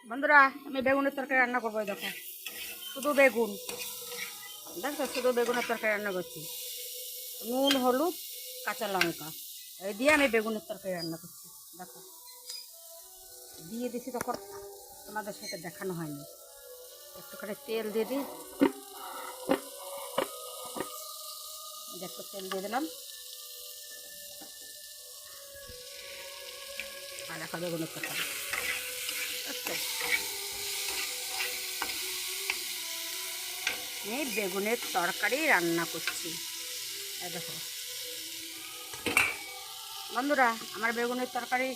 বন্ধুরা, আমি বেগুনের তরকারি রান্না করবো। দেখো, শুধু বেগুন। দেখো, শুধু বেগুনের তরকারি রান্না করছি। নুন, হলুদ, কাঁচা লঙ্কা এই দিয়ে আমি বেগুনের তরকারি রান্না করছি। দেখো, দিয়ে দিছি তখন তোমাদের সাথে দেখানো হয়নি। একটুখানি তেল দিয়ে দিই। একটু তেল দিয়ে দিলাম। আর দেখো বেগুনের তরকারি। আচ্ছা, আমি বেগুনের তরকারি রান্না করছি। এই দেখো বন্ধুরা, আমার বেগুনের তরকারি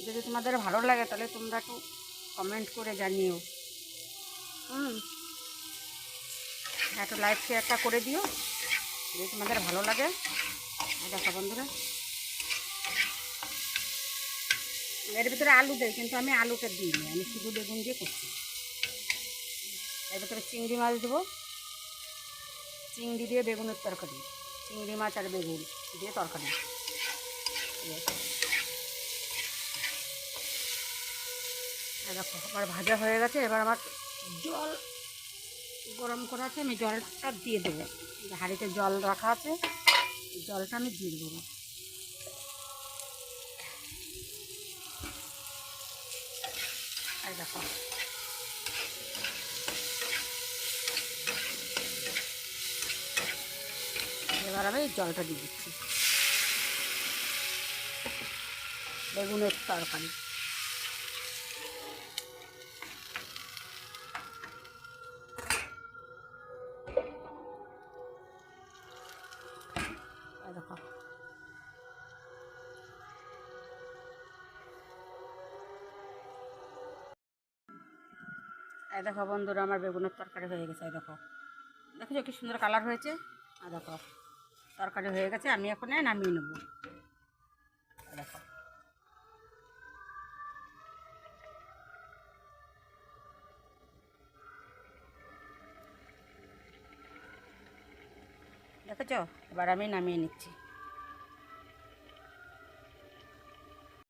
যদি তোমাদের ভালো লাগে তাহলে তোমরা একটু কমেন্ট করে জানিও। একটু লাইক শেয়ারটা করে দিও যদি তোমাদের ভালো লাগে। দেখো বন্ধুরা, এর ভিতরে আলু দেয়, কিন্তু আমি আলুটা দিইনি, আমি শুধু বেগুন দিয়ে করছি। এর ভিতরে চিংড়ি মাছ দেবো। চিংড়ি দিয়ে বেগুনের তরকারি, চিংড়ি মাছ আর বেগুন দিয়ে তরকারি। দেখো আমার ভাজা হয়ে গেছে। এবার আমার জল গরম করা আছে, আমি জলটা দিয়ে দেবো। হাঁড়িতে জল রাখা আছে, জলটা আমি দিয়ে দেবো। আর দেখো এবার আমি জলটা দিয়ে দিচ্ছি। বেগুনের তরকারি। দেখো দেখো বন্ধুরা, আমার বেগুনের তরকারি হয়ে গেছে। দেখো, দেখো কি সুন্দর কালার হয়েছে। আর দেখো তরকারি হয়ে গেছে, আমি এখন নামিয়ে নেব। দেখো দেখেছো, এবার আমি নামিয়ে নিচ্ছি।